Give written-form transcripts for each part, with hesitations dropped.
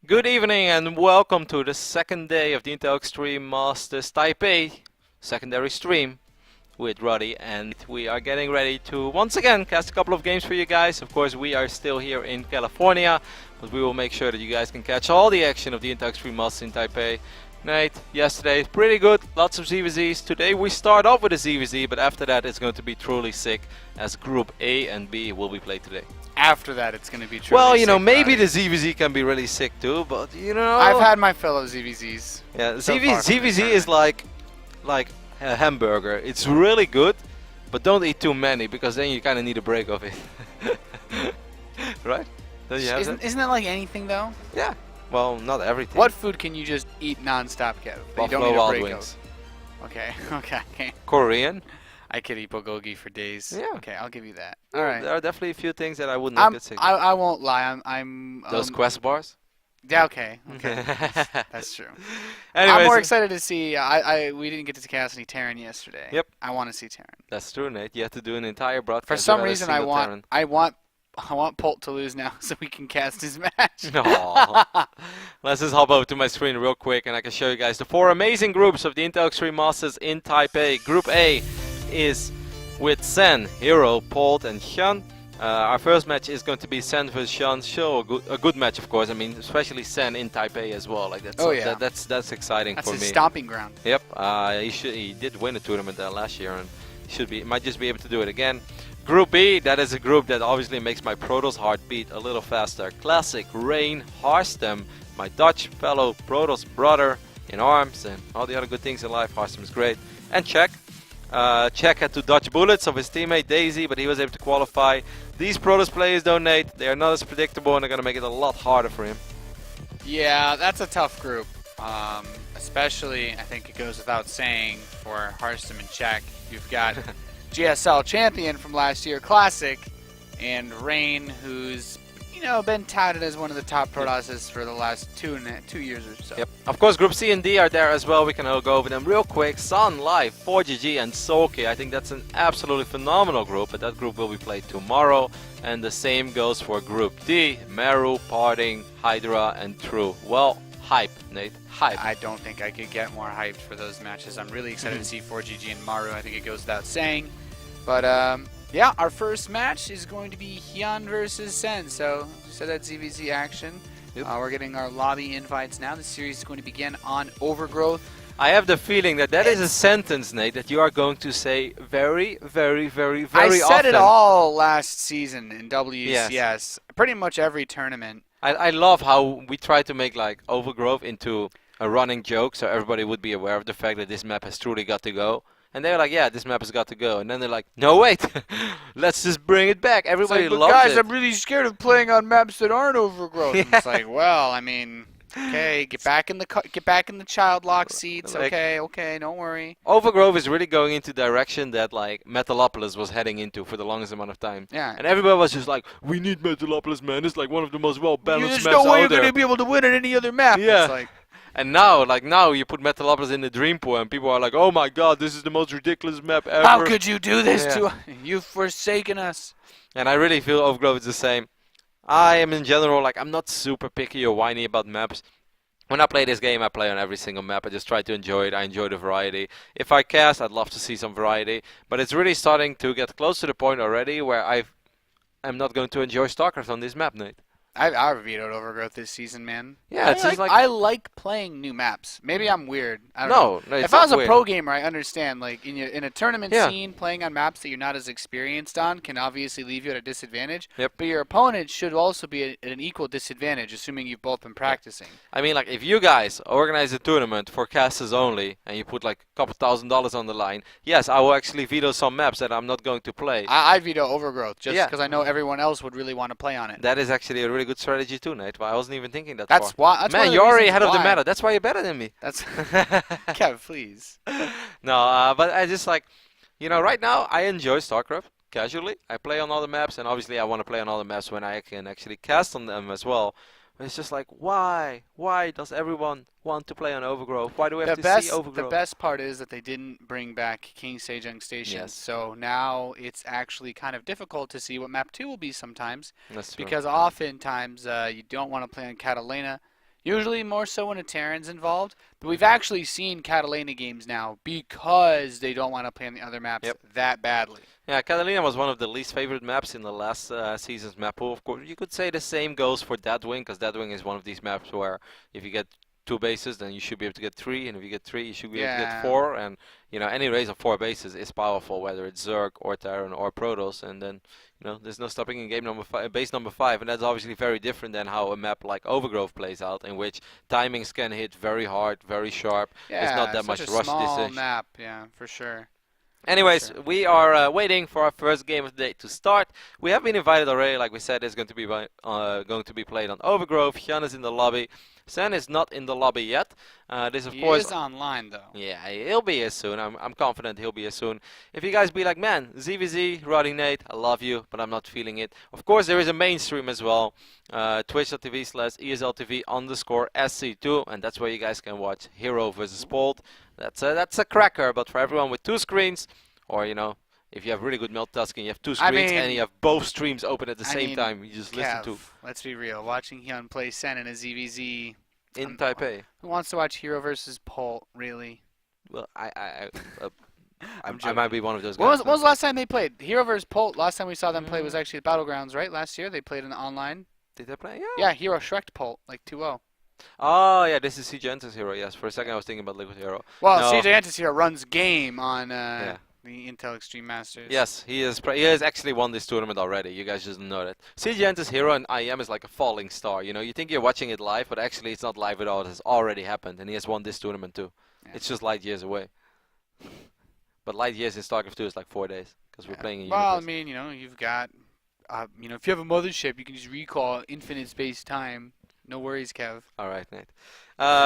Good evening and welcome to the second day of the Intel Extreme Masters Taipei secondary stream with Roddy, and we are getting ready to once again cast a couple of games for you guys. Of course, we are still here in California, but we will make sure that you guys can catch all the action of the Intel Extreme Masters in Taipei. Nate, yesterday, pretty good, lots of ZvZs. Today we start off with a ZvZ, but after that it's going to be truly sick as Group A and B will be played today. After that, it's going to be truly Well, sick, maybe Roddy. the ZvZ can be really sick too, but I've had my fill of ZvZs. Yeah, so far from this ZvZ is tournament. like a hamburger. It's really good, but don't eat too many because then you kind of need a break of it. Right? Don't you have that? Isn't that like anything, though? Yeah. Well, not everything. What food can you just eat non-stop, Kev? That you don't Buffalo need a Wild break Wings. of? Okay, okay. Korean. I could eat bulgogi for days. Yeah. Okay, I'll give you that. Yeah, All right. there are definitely a few things that I would not get sick of. I won't lie. I'm Those Quest bars. Yeah, okay. That's true. Anyways, I'm more excited to see. We didn't get to cast any Terran yesterday. Yep. I want to see Terran. That's true, Nate. You have to do an entire broadcast. For some without a reason, single Terran. I want Polt to lose now so we can cast his match. Aw. Let's just hop over to my screen real quick and I can show you guys the four amazing groups of the Intel Extreme Masters in Taipei. Group A is with Sen, Hero, Polt, and HyuN. Our first match is going to be Sen vs HyuN. Show a good match, of course. I mean, especially Sen in Taipei as well. Like that's Oh, yeah. that's exciting That's for his me. stomping ground. Yep. He did win a tournament there last year and might just be able to do it again. Group B, that is a group that obviously makes my Protoss heart beat a little faster. Classic, Rain, Harstem, my Dutch fellow Protoss brother in arms and all the other good things in life. Harstem is great. And Czech. Czech had to dodge bullets of his teammate Daisy, but he was able to qualify. These Protoss players, donate. They are not as predictable and they're going to make it a lot harder for him. Yeah, that's a tough group. Especially, I think it goes without saying, for Harstem and Czech. You've got GSL champion from last year, Classic, and Rain, who's been touted as one of the top Protosses for the last 2 years or so. Yep. Of course, Group C and D are there as well. We can all go over them real quick. Sun, Live, 4GG, and Soulkey. I think that's an absolutely phenomenal group, but that group will be played tomorrow. And the same goes for Group D. Meru, Parting, Hydra, and True. Well, hype, Nate. Hype. I don't think I could get more hyped for those matches. I'm really excited to see 4GG and Maru. I think it goes without saying. But yeah, our first match is going to be HyuN versus Sen. So that's ZvZ action. Yep. We're getting our lobby invites now. The series is going to begin on Overgrowth. I have the feeling that is a sentence, Nate, that you are going to say very, very, very, very I often. said it all last season in WCS. Yes. Pretty much every tournament. I love how we try to make like Overgrowth into a running joke so everybody would be aware of the fact that this map has truly got to go. And they're like, yeah, this map has got to go. And then they're like, no, wait, let's just bring it back. Everybody It's like, loves but guys, it. I'm really scared of playing on maps that aren't Overgrowth. Yeah. And it's like, well, I mean, okay, get back in the child lock seats. Like- Okay, don't worry. Overgrowth is really going into direction that like Metalopolis was heading into for the longest amount of time. Yeah. And everybody was just like, we need Metalopolis, man. It's like one of the most well-balanced There's maps no way out you're there. gonna be able to win on any other map. Yeah. It's like, And now you put Metalopolis in the Dream Pool and people are like, oh my god, this is the most ridiculous map ever. how could you do this Yeah. to us? You've forsaken us. And I really feel Overgrowth is the same. I am in general, like, I'm not super picky or whiny about maps. When I play this game, I play on every single map. I just try to enjoy it. I enjoy the variety. If I cast, I'd love to see some variety. But it's really starting to get close to the point already where I'm not going to enjoy StarCraft on this map, Nate. I vetoed Overgrowth this season, man. Yeah, it's just like... I like playing new maps. Maybe I'm weird. I don't know. No, it's If I was not a weird. pro gamer, I understand. Like in a tournament Yeah. scene, playing on maps that you're not as experienced on can obviously leave you at a disadvantage. Yep. But your opponent should also be at an equal disadvantage, assuming you've both been practicing. I mean, like, if you guys organize a tournament for casters only and you put like a couple $1,000s on the line, yes, I will actually veto some maps that I'm not going to play. I veto Overgrowth just Yeah. because I know everyone else would really want to play on it. That is actually a really good strategy too, Nate. But I wasn't even thinking that That's far. why. That's one Man, of the you're already reasons ahead of the why. meta. That's why you're better than me. That's Kev, please. No, but I just like, right now I enjoy StarCraft casually. I play on all the maps, and obviously I want to play on all the maps when I can actually cast on them as well. But it's just like, why? Why does everyone want to play on Overgrowth? Why do we have to see Overgrowth? The best part is that they didn't bring back King Sejong Station. Yes. So now it's actually kind of difficult to see what map 2 will be sometimes. That's true. Because oftentimes you don't want to play on Catalina. Usually more so when a Terran's involved, but we've actually seen Catalina games now because they don't want to play on the other maps that badly. Yeah, Catalina was one of the least favorite maps in the last season's map pool. Of course, you could say the same goes for Deadwing, because Deadwing is one of these maps where if you get 2 bases, then you should be able to get 3, and if you get 3, you should be able to get 4, and any race of 4 bases is powerful, whether it's Zerg or Terran or Protoss, and then there's no stopping in game number 5, base number 5, and that's obviously very different than how a map like Overgrowth plays out, in which timings can hit very hard, very sharp. There's not that much rush small decision. map, yeah, for sure. Anyways, we are waiting for our first game of the day to start. We have been invited already, like we said, it's going to be played on Overgrowth. HyuN is in the lobby. Sen is not in the lobby yet. This of course is online though. Yeah, he'll be here soon. I'm confident he'll be here soon. If you guys be like, man, ZvZ, Roddy Nate, I love you, but I'm not feeling it. Of course, there is a mainstream as well. Twitch.tv/ESLTV_SC2, and that's where you guys can watch Hero versus Polt. That's a cracker, but for everyone with 2 screens, or if you have really good multitasking, you have 2 screens and you have both streams open at the same time. You just listen to. Let's be real. Watching HyuN play Sen in a ZvZ in Taipei. Who wants to watch Hero versus Polt, really? Well, I might be one of those guys. When was the last time they played? Hero versus Polt, last time we saw them play was actually at Battlegrounds, right? Last year they played in the online. Did they play? Yeah, Hero Shrek'd Polt, like 2-0. Oh, yeah, this is CJ Enter's Hero, yes. For a second I was thinking about Liquid Hero. Well, no. CJ Enter's Hero runs game on the Intel Extreme Masters. Yes, he has actually won this tournament already. You guys just know that. CJ Enter's Hero in IEM is like a falling star. You think you're watching it live, but actually it's not live at all. It has already happened, and he has won this tournament too. Yeah. It's just light years away. But light years in StarCraft 2 is like 4 days, because we're playing in universe. Well, I mean, you've got, if you have a mothership, you can just recall infinite space time. No worries, Kev. All right, Nate.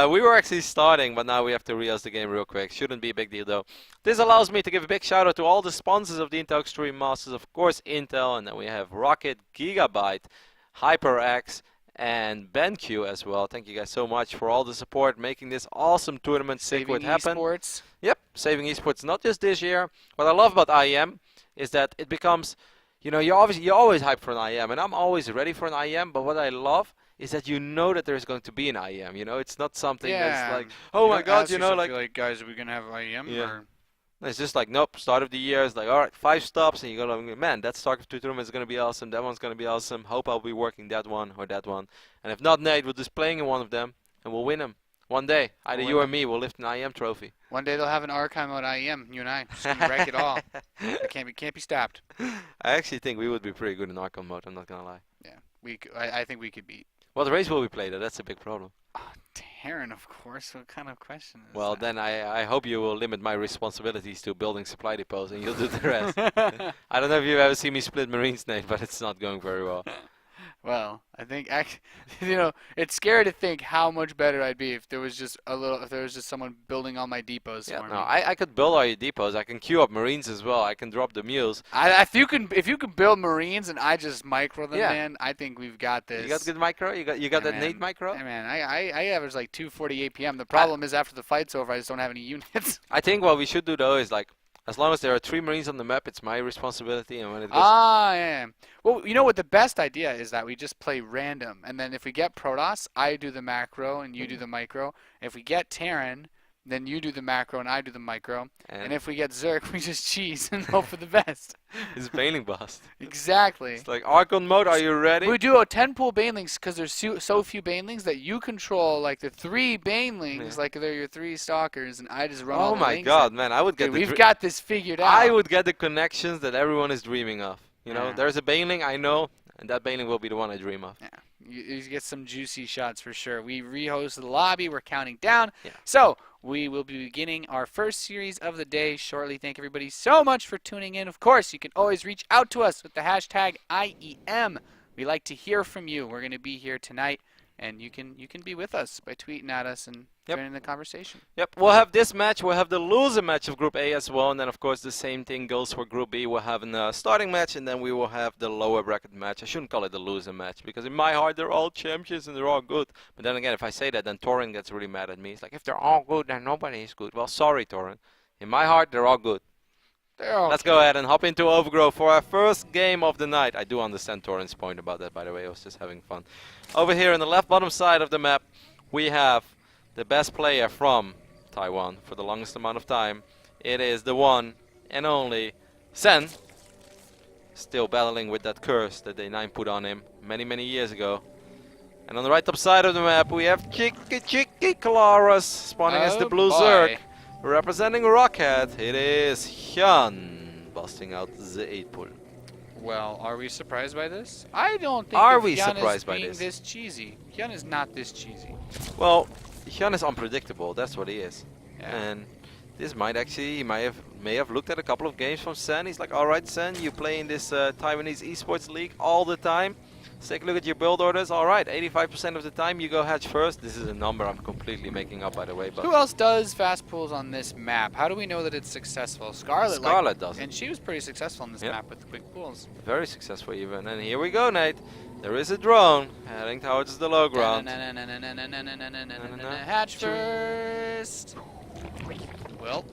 We were actually starting, but now we have to re-host the game real quick. Shouldn't be a big deal, though. This allows me to give a big shout-out to all the sponsors of the Intel Extreme Masters. Of course, Intel, and then we have Rocket, Gigabyte, HyperX, and BenQ as well. Thank you guys so much for all the support, making this awesome tournament happen. Esports. Yep, saving esports, not just this year. What I love about IEM is that it becomes, you're always hyped for an IEM, and I'm always ready for an IEM, but what I love is that that there's going to be an IEM. It's not something that's like, oh my god, like, guys, are we gonna have IEM? Yeah. Or? It's just like, nope. Start of the year is like, all right, 5 stops, and you go, man, that StarCraft 2 tournament is gonna be awesome. That one's gonna be awesome. Hope I'll be working that one or that one. And if not, Nate, we'll just playing in one of them, and we'll win them one day. Either you or me will lift an IEM trophy. One day they'll have an archive mode IEM. You and I just gonna wreck it all. It can't be stopped. I actually think we would be pretty good in archive mode. I'm not gonna lie. Yeah, I think we could beat. What race will we play though? That's a big problem. Terran, of course. What kind of question is that? Then I hope you will limit my responsibilities to building supply depots and you'll do the rest. I don't know if you've ever seen me split Marines, Nate, but it's not going very well. Well, I think it's scary to think how much better I'd be if there was just someone building all my depots for me. I could build all your depots. I can queue up Marines as well. I can drop the mules. If you can build Marines and I just micro them, man, I think we've got this. You got good micro? You got that Nate micro? Yeah, man, I average like 240 APM. The problem is after the fight's over, I just don't have any units. I think what we should do though is like, as long as there are 3 Marines on the map, it's my responsibility. And when it goes yeah. Well, you know what? The best idea is that we just play random. And then if we get Protoss, I do the macro and you do the micro. If we get Terran, then you do the macro and I do the micro. And if we get Zerg, we just cheese and hope for the best. It's Baneling Blast. Exactly. It's like, Archon mode, are you ready? We do a 10-pool Banelings because there's so few Banelings that you control like the 3 Banelings, like they're your 3 stalkers, and I just run all the my links god, man, I would get we've got this figured out. I would get the connections that everyone is dreaming of. There's a Baneling, I know, and that Baneling will be the one I dream of. Yeah. You get some juicy shots for sure. We rehost the lobby. We're counting down. Yeah. So we will be beginning our first series of the day shortly. Thank everybody so much for tuning in. Of course, you can always reach out to us with the hashtag IEM. We like to hear from you. We're going to be here tonight, and you can be with us by tweeting at us and joining the conversation. Yep, we'll have this match. We'll have the loser match of Group A as well, and then of course the same thing goes for Group B. We'll have a starting match, and then we will have the lower bracket match. I shouldn't call it the loser match, because in my heart they're all champions and they're all good. But then again, if I say that, then Torin gets really mad at me. It's like, if they're all good, then nobody is good. Well, sorry, Torin. In my heart, they're all good. Let's go ahead and hop into Overgrowth for our first game of the night. I do understand Torin's point about that, by the way. I was just having fun. Over here on the left bottom side of the map, we have the best player from Taiwan for the longest amount of time. It is the one and only Sen. Still battling with that curse that Day9 put on him many years ago. And on the right top side of the map we have Cheeky Claras spawning as the blue Zerg. Representing Rocket, it is HyuN busting out the 8-pull. Well, are we surprised by this? I don't think HyuN is being this cheesy. HyuN is not this cheesy. Well, HyuN is unpredictable, that's what he is. Yeah. And this might actually, he may have looked at a couple of games from Sen. He's like, alright Sen, you play in this Taiwanese esports league all the time. Let's take a look at your build orders. Alright, 85% of the time you go hatch first. This is a number I'm completely making up, by the way. But who else does fast pulls on this map? How do we know that it's successful? Scarlet does it. And she was pretty successful on this map with the quick pulls. Very successful even. And here we go, Nate. There is a drone heading towards the low ground. Hatch first. Well.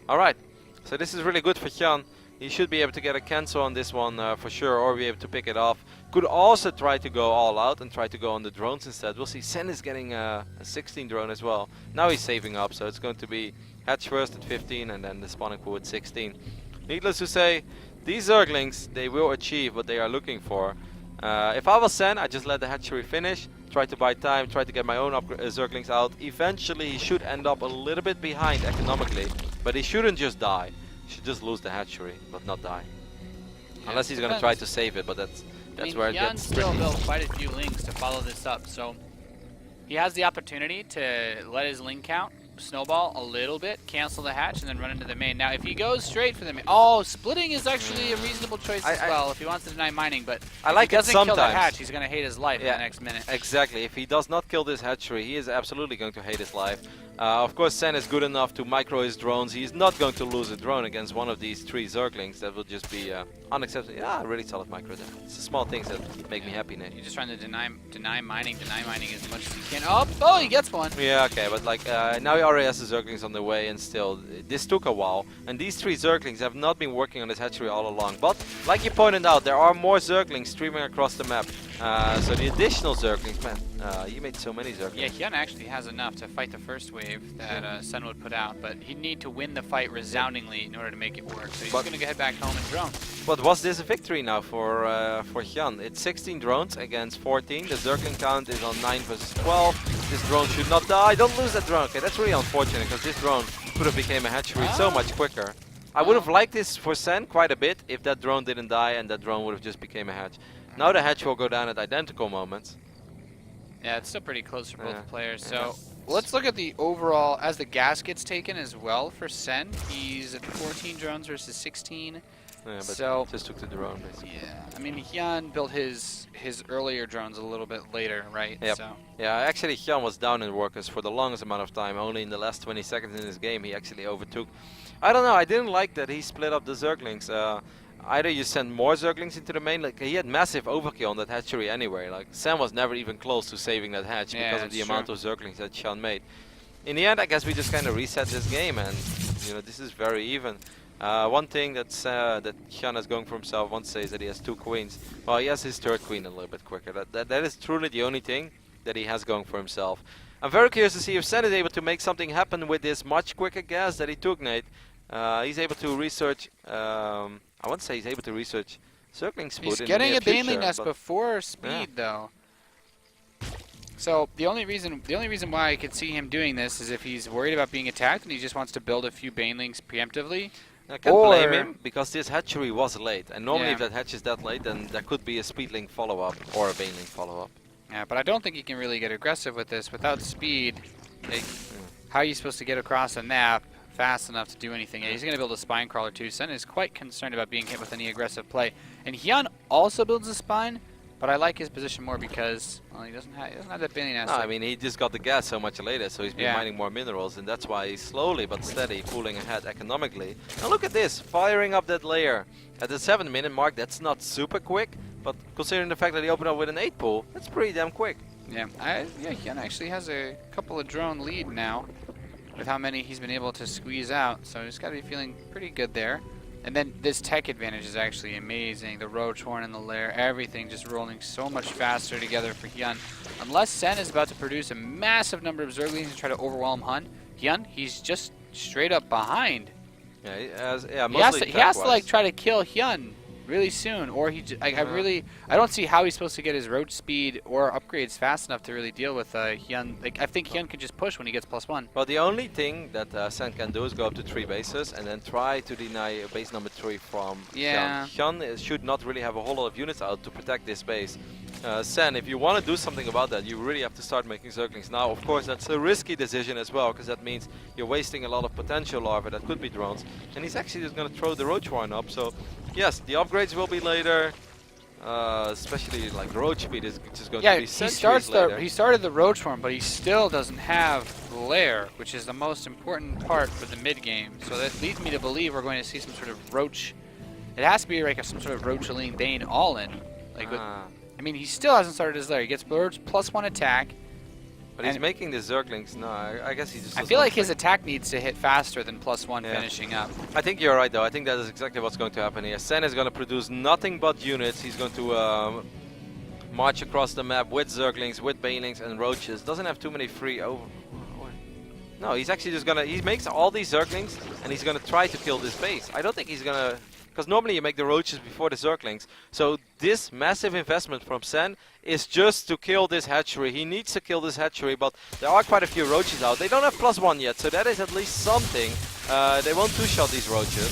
Alright, so this is really good for HyuN. He should be able to get a cancel on this one for sure, or be able to pick it off. Could also try to go all out and try to go on the drones instead. We'll see. Sen is getting a 16 drone as well. Now he's saving up, so it's going to be hatch first at 15 and then the spawning pool at 16. Needless to say, these Zerglings, they will achieve what they are looking for. If I was Sen, I'd just let the hatchery finish, try to buy time, try to get my own Zerglings out. Eventually he should end up a little bit behind economically, but he shouldn't just die. Should just lose the hatchery, but not die. Yeah, unless he's going to try to save it, but that's where it gets still tricky. built quite a few links to follow this up, so he has the opportunity to let his link count snowball a little bit, cancel the hatch, and then run into the main. Now, if he goes straight for the main, splitting is actually a reasonable choice as well if he wants to deny mining, but I like if he doesn't kill the sometimes. hatch, he's going to hate his life in the next minute. Exactly. If he does not kill this hatchery, he is absolutely going to hate his life. Of course, Sen is good enough to micro his drones. He's not going to lose a drone against one of these 3 Zerglings. That will just be unacceptable. Yeah, really solid micro there. It's the small things that make me happy, Nate. You're just trying to deny mining as much as you can. Oh, he gets one. Yeah, okay, but like now he already has the Zerglings on the way, and still, this took a while. And these 3 Zerglings have not been working on this hatchery all along. But like you pointed out, there are more Zerglings streaming across the map. So the additional Zerglings, man, you made so many Zerglings. Yeah, HyuN actually has enough to fight the first wave that Sen would put out, but he'd need to win the fight resoundingly in order to make it work. So he's going to head back home and drone. But was this a victory now for HyuN? It's 16 drones against 14. The Zergling count is on 9 versus 12. This drone should not die. Don't lose that drone. Okay, that's really unfortunate because this drone could have became a hatchery so much quicker. I would have liked this for Sen quite a bit if that drone didn't die and that drone would have just became a hatch. Now the hatch will go down at identical moments. Yeah, it's still pretty close for both players. So let's look at the overall, as the gas gets taken as well for Sen. He's at 14 drones versus 16. Yeah, but so just took the drone basically. Yeah, I mean HyuN built his earlier drones a little bit later, right? Yep. So. Yeah, actually HyuN was down in workers for the longest amount of time. Only in the last 20 seconds in this game he actually overtook. I don't know, I didn't like that he split up the Zerglings. Either you send more Zerglings into the main, like he had massive overkill on that hatchery anyway. Like Sen was never even close to saving that hatch because of the amount of Zerglings that HyuN made. In the end, I guess we just kind of reset this game, and you know this is very even. One thing that HyuN is going for himself, one says that he has 2 queens. Well, he has his 3rd queen a little bit quicker. That is truly the only thing that he has going for himself. I'm very curious to see if Sen is able to make something happen with this much quicker gas that he took, Nate. He's able to research. I won't say he's able to research Zergling Spoot. He's getting a Baneling Nest before speed, though. So the only reason why I could see him doing this is if he's worried about being attacked and he just wants to build a few Banelings preemptively. I can't blame him because this hatchery was late, and normally if that hatch is that late, then there could be a Speedling follow-up or a Baneling follow-up. Yeah, but I don't think he can really get aggressive with this without speed. Like, how are you supposed to get across a map fast enough to do anything? Yeah, he's going to build a spine crawler too. Sen is quite concerned about being hit with any aggressive play. And HyuN also builds a spine, but I like his position more because, well, he doesn't have that Baneling Nest. No, I mean, he just got the gas so much later, so he's been mining more minerals, and that's why he's slowly but steady pulling ahead economically. Now look at this, firing up that layer. At the 7-minute mark, that's not super quick, but considering the fact that he opened up with an 8 pull, that's pretty damn quick. Yeah, HyuN actually has a couple of drone lead now with how many he's been able to squeeze out, so he's got to be feeling pretty good there. And then this tech advantage is actually amazing. The Roach Horn and the Lair, everything just rolling so much faster together for HyuN. Unless Sen is about to produce a massive number of Zerglings and try to overwhelm HyuN, he's just straight up behind. Yeah, He has to like try to kill HyuN really soon, or I don't see how he's supposed to get his roach speed or upgrades fast enough to really deal with HyuN. Like I think HyuN can just push when he gets +1. Well, the only thing that Sen can do is go up to 3 bases and then try to deny base number 3 from HyuN. HyuN should not really have a whole lot of units out to protect this base. Sen, if you want to do something about that, you really have to start making Zerglings. Now, of course, that's a risky decision as well, because that means you're wasting a lot of potential larvae that could be drones. And he's actually just going to throw the Roach Horn up. So, yes, the upgrades will be later. Especially like the roach speed is just going to be centuries later. He started the Roach Horn, but he still doesn't have Lair, which is the most important part for the mid game. So that leads me to believe we're going to see some sort of Roach. It has to be like some sort of Roachaline Bane all-in. Like I mean, he still hasn't started his Lair. He gets +1 attack. But he's making the Zerglings. No, I guess he just. I feel like his attack needs to hit faster than +1 finishing up. I think you're right, though. I think that is exactly what's going to happen here. Sen is going to produce nothing but units. He's going to march across the map with Zerglings, with Banelings, and Roaches. Doesn't have too many free over. No, he's actually just gonna. He makes all these Zerglings, and he's gonna try to kill this base. I don't think he's gonna. Because normally you make the Roaches before the Zerglings. So this massive investment from Sen is just to kill this hatchery. He needs to kill this hatchery, but there are quite a few Roaches out. They don't have +1 yet, so that is at least something. They won't two-shot these Roaches.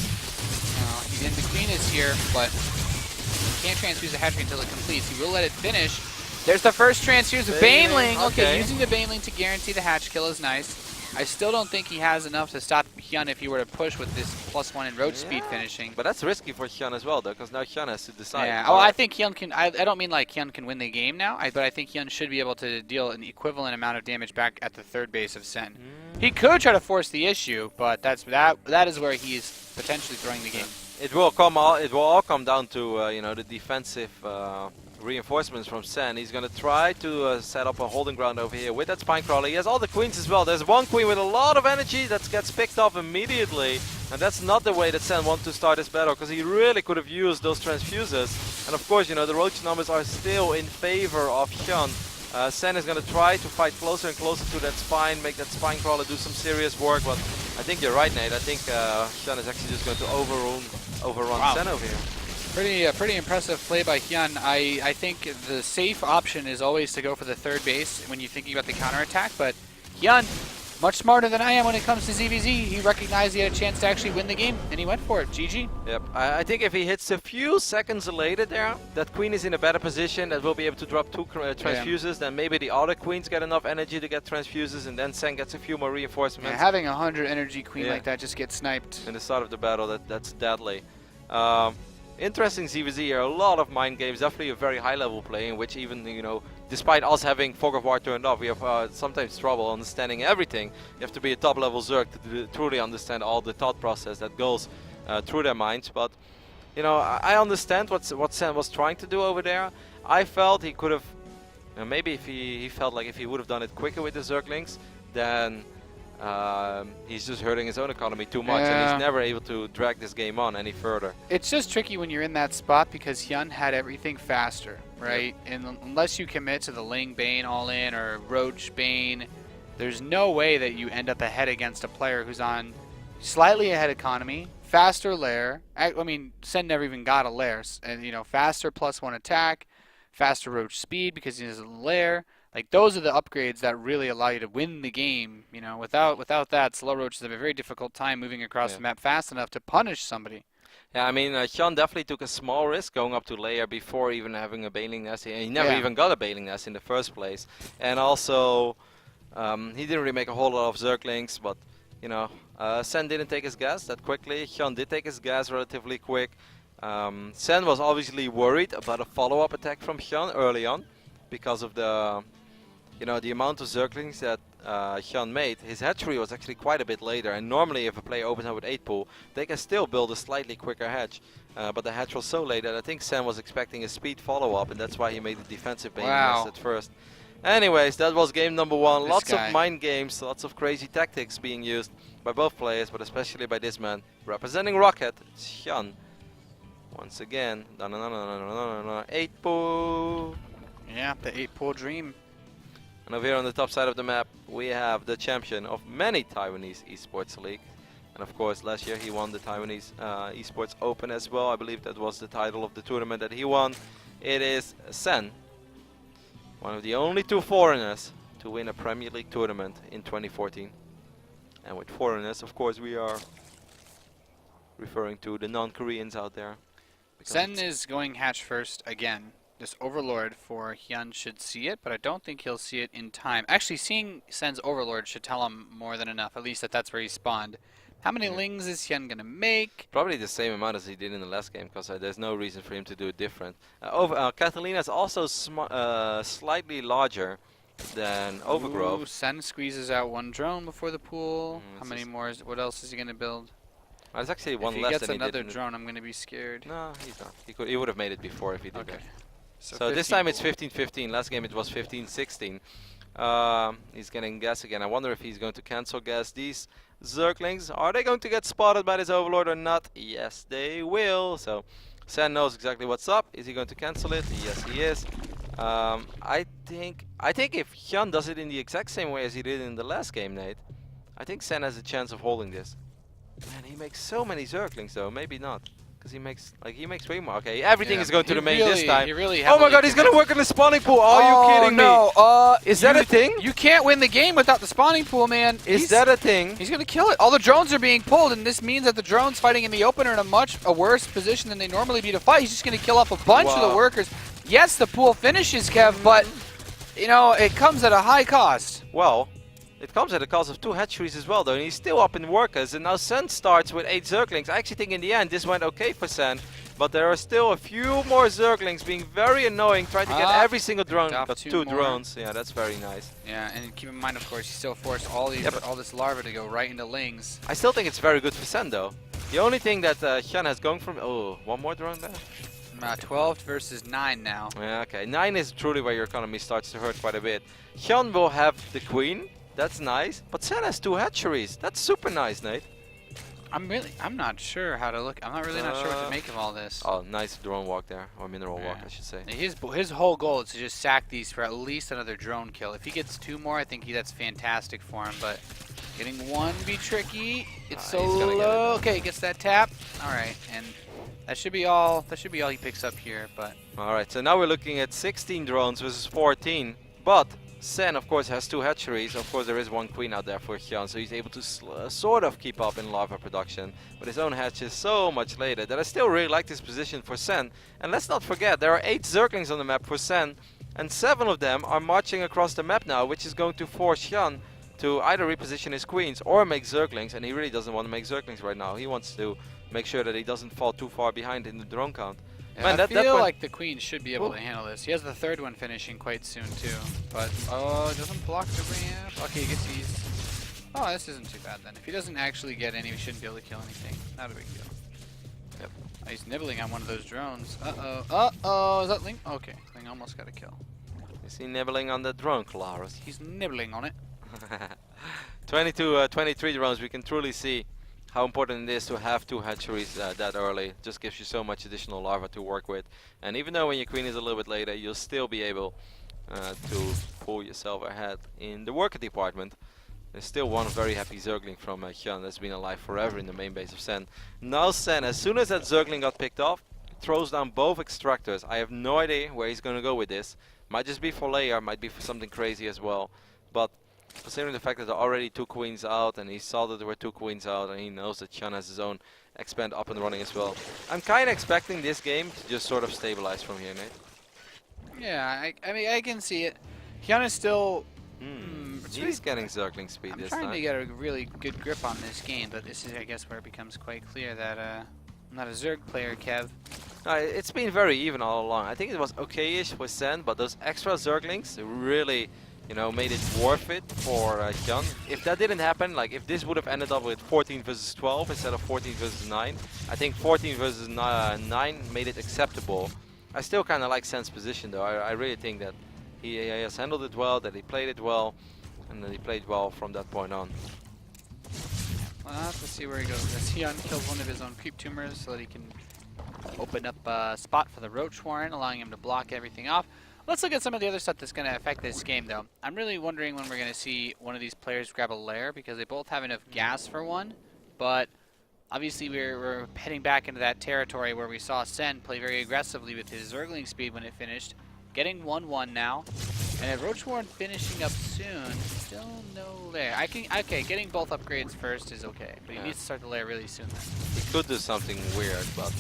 And the Queen is here, but he can't transfuse the hatchery until it completes. He will let it finish. There's the first transfuse of Baneling. Okay, using the Baneling to guarantee the hatch kill is nice. I still don't think he has enough to stop HyuN if he were to push with this +1 in roach speed finishing. But that's risky for HyuN as well, though, because now HyuN has to decide. Yeah, well, I think HyuN can. I don't mean like HyuN can win the game now, but I think HyuN should be able to deal an equivalent amount of damage back at the third base of Sen. He could try to force the issue, but that is where he's potentially throwing the game. It will all come down to you know, the defensive reinforcements from Sen. He's going to try to set up a holding ground over here with that Spine Crawler. He has all the queens as well. There's one queen with a lot of energy that gets picked off immediately. And that's not the way that Sen wants to start this battle, because he really could have used those transfuses. And of course, you know, the roach numbers are still in favor of HyuN. Sen is going to try to fight closer and closer to that spine, make that Spine Crawler do some serious work. But I think you're right, Nate. I think HyuN is actually just going to overrun Sen over here. Pretty impressive play by HyuN. I think the safe option is always to go for the third base when you're thinking about the counterattack, but HyuN, much smarter than I am when it comes to ZvZ. He recognized he had a chance to actually win the game, and he went for it. GG. Yep. I think if he hits a few seconds later there, that queen is in a better position, that will be able to drop 2 transfuses, then maybe the other queens get enough energy to get transfuses, and then Sen gets a few more reinforcements. Yeah, having a 100 energy queen like that just gets sniped. In the start of the battle, that's deadly. Interesting ZvZ here, a lot of mind games, definitely a very high level play in which even, you know, despite us having Fog of War turned off, we have sometimes trouble understanding everything. You have to be a top level Zerg to truly understand all the thought process that goes through their minds. But, you know, I understand what Sen was trying to do over there. I felt he could have, you know, maybe if he felt like if he would have done it quicker with the Zerglings, then he's just hurting his own economy too much, and he's never able to drag this game on any further. It's just tricky when you're in that spot because HyuN had everything faster, right? Yep. And unless you commit to the Ling Bane all-in or Roach Bane, there's no way that you end up ahead against a player who's on slightly ahead economy, faster lair. I mean, Sen never even got a lair, and you know, faster +1 attack, faster Roach speed because he has a lair. Like, those are the upgrades that really allow you to win the game. You know, without that, slow roaches have a very difficult time moving across the map fast enough to punish somebody. Yeah, I mean, HyuN definitely took a small risk going up to layer before even having a Baneling Nest. He never even got a Baneling Nest in the first place. And also, he didn't really make a whole lot of Zerglings, but, you know, Sen didn't take his gas that quickly. HyuN did take his gas relatively quick. Sen was obviously worried about a follow-up attack from HyuN early on because of the... You know, the amount of Zerglings that HyuN made, his hatchery was actually quite a bit later. And normally if a player opens up with 8 pool, they can still build a slightly quicker hatch. But the hatch was so late that I think Sen was expecting a speed follow-up, and that's why he made the defensive Baneling Nest at first. Anyways, that was game number 1. This Lots guy. of mind games, lots of crazy tactics being used by both players, but especially by this man. Representing Rocket, it's HyuN. Once again, 8 pool. Yeah, the 8-pool dream. And over here on the top side of the map, we have the champion of many Taiwanese esports leagues. And of course, last year he won the Taiwanese Esports Open as well. I believe that was the title of the tournament that he won. It is Sen, one of the only 2 foreigners to win a Premier League tournament in 2014. And with foreigners, of course, we are referring to the non-Koreans out there. Sen is going hatch first again. This Overlord for HyuN should see it, but I don't think he'll see it in time. Actually, seeing Sen's Overlord should tell him more than enough, at least that's where he spawned. How many lings is HyuN gonna make? Probably the same amount as he did in the last game, because there's no reason for him to do it different. Catalina is also slightly larger than Overgrowth. Ooh, Sen squeezes out 1 drone before the pool. How many is- more? What else is he gonna build? There's actually one If he less gets than he did. another drone, I'm gonna be scared. No, he's not. He would have made it before if he did Okay. that. So this 15 time it's pool. 15-15. Last game it was 15-16. He's getting gas again. I wonder if he's going to cancel gas. These Zerglings, are they going to get spotted by this Overlord or not? Yes, they will. So Sen knows exactly what's up. Is he going to cancel it? Yes, he is. I think if HyuN does it in the exact same way as he did in the last game, Nate, I think Sen has a chance of holding this. Man, he makes so many Zerglings though. Maybe not. Because he makes way more. Okay, everything Yeah, is going to he the main really- this time. he really Oh my heavily god, he's gonna work in the spawning pool. Are you kidding me? No, Is that a thing? You can't win the game without the spawning pool, man. Is that a thing? He's gonna kill it. All the drones are being pulled, and this means that the drones fighting in the open are in a much worse position than they normally be to fight. He's just gonna kill off a bunch of the Wow. workers. Yes, the pool finishes, Kev, but you know it comes at a high cost. Well, it comes at a cost of 2 hatcheries as well, though, and he's still up in workers. And now Sen starts with 8 Zerglings. I actually think in the end this went okay for Sen, but there are still a few more Zerglings being very annoying, trying to get every single drone. Got Got 2 2 more. drones. Yeah, that's very nice. Yeah, and keep in mind, of course, he still forced all these, all this larva to go right into lings. I still think it's very good for Sen, though. The only thing that HyuN has going from... Oh, 1 more drone there? 12 versus 9 now. Yeah, okay. 9 is truly where your economy starts to hurt quite a bit. HyuN will have the queen. That's nice. But Sen has 2 hatcheries. That's super nice, Nate. I'm not sure how to look. I'm not really not sure what to make of all this. Oh, nice drone walk there. Or mineral walk, Yeah. I should say. His whole goal is to just sack these for at least another drone kill. If he gets 2 more, I think that's fantastic for him. But getting 1 be tricky. It's so he's gonna get it, low. though. Okay, he gets that tap. All right, and that should be all. That should be all he picks up here. But Alright, so now we're looking at 16 drones versus 14. But Sen, of course, has 2 hatcheries. Of course, there is 1 queen out there for HyuN, so he's able to sort of keep up in larva production. But his own hatch is so much later that I still really like this position for Sen. And let's not forget, there are 8 Zerglings on the map for Sen, and 7 of them are marching across the map now, which is going to force HyuN to either reposition his queens or make Zerglings, and he really doesn't want to make Zerglings right now. He wants to make sure that he doesn't fall too far behind in the drone count. Man, I that feel point- like the queen should be able to handle this. He has the 3rd one finishing quite soon too. But oh, it doesn't block the ramp. Okay, he gets these. Oh, this isn't too bad then. If he doesn't actually get any, we shouldn't be able to kill anything. Not a big deal. Yep. Oh, he's nibbling on one of those drones. Uh-oh. Uh-oh. Is that Ling? Okay. Ling almost got a kill. Is he nibbling on the drone, Claros? He's nibbling on it. 23 drones, we can truly see how important it is to have 2 hatcheries that early. Just gives you so much additional larva to work with. And even though when your queen is a little bit later, you'll still be able to pull yourself ahead in the worker department. There's still 1 very happy Zergling from HyuN that's been alive forever in the main base of Sen. Now Sen, as soon as that Zergling got picked off, throws down both extractors. I have no idea where he's going to go with this. Might just be for layer, might be for something crazy as well. But considering the fact that there are already 2 queens out, and he saw that there were 2 queens out, and he knows that HyuN has his own expand up and running as well. I'm kind of expecting this game to just sort of stabilize from here, Nate. Yeah, I mean, I can see it. HyuN is still... it's He's getting Zergling speed I'm this trying time. to get a really good grip on this game, but this is, I guess, where it becomes quite clear that I'm not a Zerg player, Kev. It's been very even all along. I think it was okay-ish with Sen, but those extra Zerglings really, you know, made it worth it for HyuN. If that didn't happen, like if this would have ended up with 14 versus 12 instead of 14 versus 9, I think 14 versus 9 made it acceptable. I still kind of like Sen's position though. I really think that he has handled it well, that he played it well, and that he played well from that point on. Well, now let's see where he goes. As HyuN kills one of his own creep tumors so that he can open up a spot for the Roach Warren, allowing him to block everything off. Let's look at some of the other stuff that's going to affect this game, though. I'm really wondering when we're going to see one of these players grab a lair, because they both have enough gas for one, but obviously we're heading back into that territory where we saw Sen play very aggressively with his Zergling speed when it finished. Getting 1-1 now. And if Roach Warren finishing up soon, still no lair. Okay, getting both upgrades first is okay, but he needs to start the lair really soon then. He could do something weird, but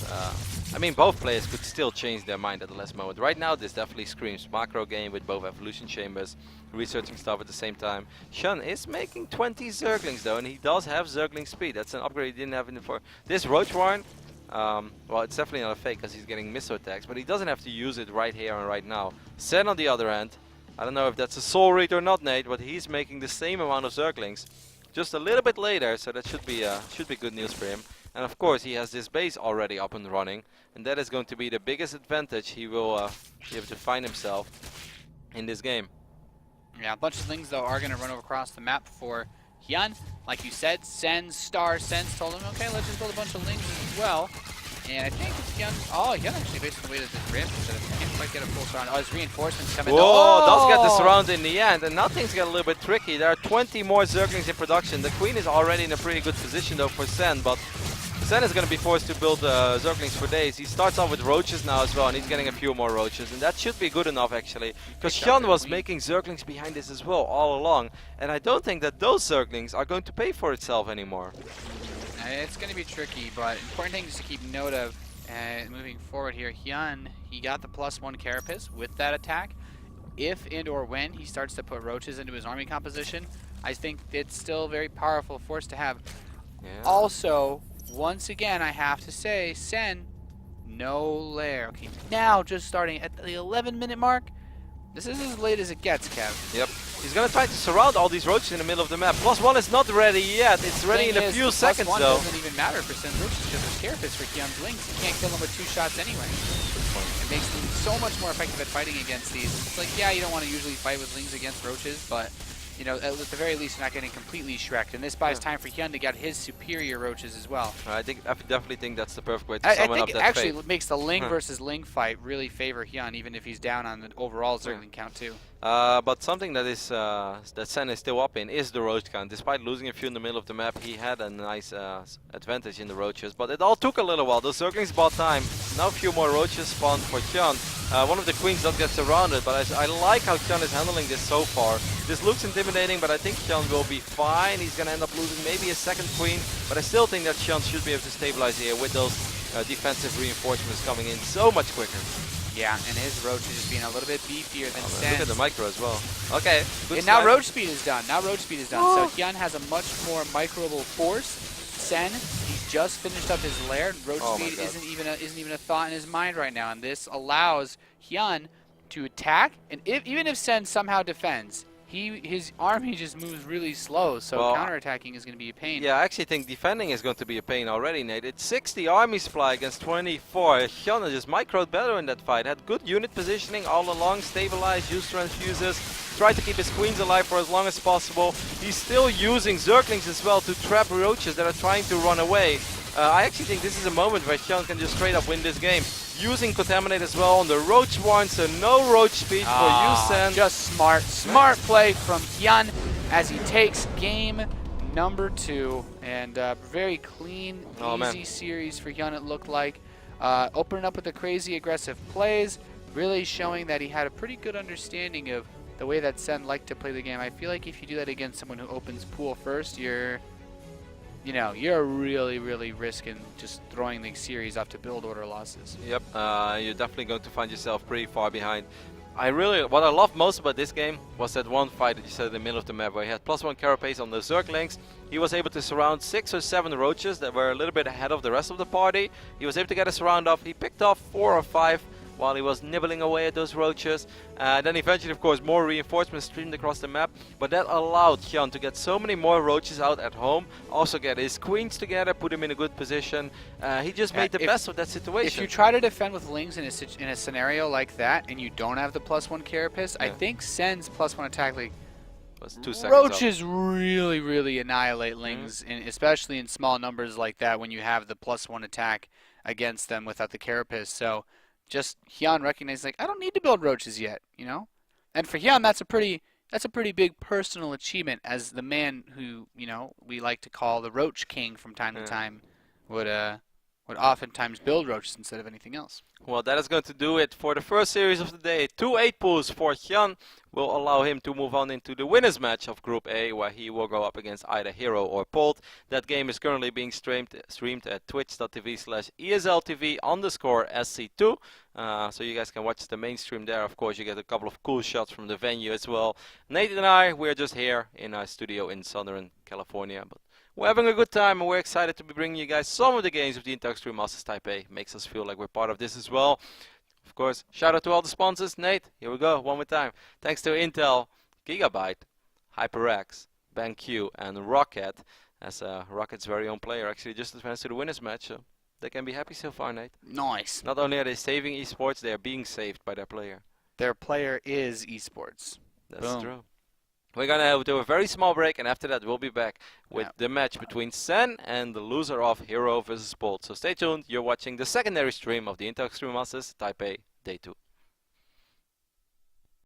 I mean, both players could still change their mind at the last moment. Right now, this definitely screams macro game with both evolution chambers, researching stuff at the same time. HyuN is making 20 Zerglings though, and he does have Zergling speed. That's an upgrade he didn't have in the before. This Roach Warren, well, it's definitely not a fake because he's getting missile attacks, but he doesn't have to use it right here and right now. Sen on the other hand, I don't know if that's a soul read or not, Nate, but he's making the same amount of Zerglings, just a little bit later, so that should be good news for him. And of course, he has this base already up and running, and that is going to be the biggest advantage he will be able to find himself in this game. Yeah, a bunch of things though are going to run across the map for HyuN. Like you said, Sen's told him, okay, let's just build a bunch of lings as well. And I think HyuN actually basically waited this ramp instead of can't quite get a full surround. Oh, his reinforcements coming. Whoa, does get the surround in the end, and now things get a little bit tricky. There are 20 more Zerglings in production. The Queen is already in a pretty good position though for Sen, but Sen is going to be forced to build Zerglings for days. He starts off with Roaches now as well, and he's getting a few more Roaches, and that should be good enough actually, because HyuN was making Zerglings behind this as well all along, and I don't think that those Zerglings are going to pay for itself anymore. It's going to be tricky, but important things to keep note of moving forward here. HyuN, he got the +1 Carapace with that attack. If and or when he starts to put Roaches into his army composition, I think it's still a very powerful force to have. Yeah. Also, once again, I have to say, Sen, no lair. Okay, now just starting at the 11-minute mark. This is as late as it gets, Kev. Yep. He's going to try to surround all these Roaches in the middle of the map. +1 is not ready yet. It's ready in a few seconds, though. +1 doesn't even matter for Sen's Roaches because there's Carapace for HyuN's Lings. He can't kill them with 2 shots anyway. It makes them so much more effective at fighting against these. It's like, yeah, you don't want to usually fight with Lings against Roaches, but you know, at the very least, you're not getting completely Shrek'd, and this buys time for HyuN to get his superior Roaches as well. I definitely think that's the perfect way to summon up that I think it actually makes the Ling versus Ling fight really favor HyuN, even if he's down on the overall Zergling count too. But something that is that Sen is still up in is the Roach count. Despite losing a few in the middle of the map, he had a nice advantage in the Roaches, but it all took a little while. The Zerglings bought time. Now a few more Roaches spawned for HyuN. One of the Queens does get surrounded, but I like how HyuN is handling this so far. This looks intimidating, but I think HyuN will be fine. He's going to end up losing maybe a second Queen, but I still think that HyuN should be able to stabilize here with those defensive reinforcements coming in so much quicker. Yeah, and his Roach is just being a little bit beefier than Sen. Look at the micro as well. Okay, and now Roach speed is done. So HyuN has a much more microable force. Sen, he just finished up his lair. Roach speed isn't even a thought in his mind right now, and this allows HyuN to attack. And even if Sen somehow defends, his army just moves really slow, so counterattacking is going to be a pain. Yeah, I actually think defending is going to be a pain already, Nate. It's 60 army supply against 24. HyuN just microed better in that fight. Had good unit positioning all along, stabilized, used transfuses, tried to keep his Queens alive for as long as possible. He's still using Zerglings as well to trap Roaches that are trying to run away. I actually think this is a moment where HyuN can just straight up win this game. Using Contaminate as well on the Roach Warren, so no Roach speed for you, Sen. Just smart play from HyuN as he takes game number 2. And very clean, easy series for HyuN it looked like. Opening up with the crazy aggressive plays, really showing that he had a pretty good understanding of the way that Sen liked to play the game. I feel like if you do that against someone who opens pool first, you're really, really risking just throwing the series off to build order losses. Yep, you're definitely going to find yourself pretty far behind. What I loved most about this game was that one fight that you said in the middle of the map where he had +1 Carapace on the Zerglings. He was able to surround 6 or 7 Roaches that were a little bit ahead of the rest of the party. He was able to get a surround off. He picked off 4 or 5 while he was nibbling away at those roaches. Then eventually, of course, more reinforcements streamed across the map, but that allowed HyuN to get so many more roaches out at home, also get his queens together, put him in a good position. He just made the best of that situation. If you try to defend with Lings in a scenario like that, and you don't have the +1 carapace, I think Sen's +1 attack league was 2 seconds roaches really, really annihilate Lings, especially in small numbers like that when you have the +1 attack against them without the carapace. So just HyuN recognized, like, I don't need to build roaches yet, you know? And for HyuN, that's a pretty big personal achievement, as the man who, you know, we like to call the Roach King from time to time would oftentimes build roaches instead of anything else. Well, that is going to do it for the first series of the day. 2 8-pools for HyuN will allow him to move on into the winners match of Group A, where he will go up against either Hero or Polt. That game is currently being streamed at twitch.tv/ESLTV_SC2. So you guys can watch the main stream there. Of course, you get a couple of cool shots from the venue as well. Nate and I, we're just here in our studio in Southern California. But we're having a good time, and we're excited to be bringing you guys some of the games of the Intel Extreme Masters Taipei. Makes us feel like we're part of this as well. Of course, shout out to all the sponsors. Nate, here we go, one more time. Thanks to Intel, Gigabyte, HyperX, BenQ, and Rocket, as Rocket's very own player actually just advanced to the winners match. So they can be happy so far, Nate. Nice. Not only are they saving esports, they are being saved by their player. Their player is esports. That's true. We're going to do a very small break, and after that we'll be back with the match between Sen and the loser of Hero versus Bolt. So stay tuned, you're watching the secondary stream of the Intel Extreme Masters Taipei Day 2.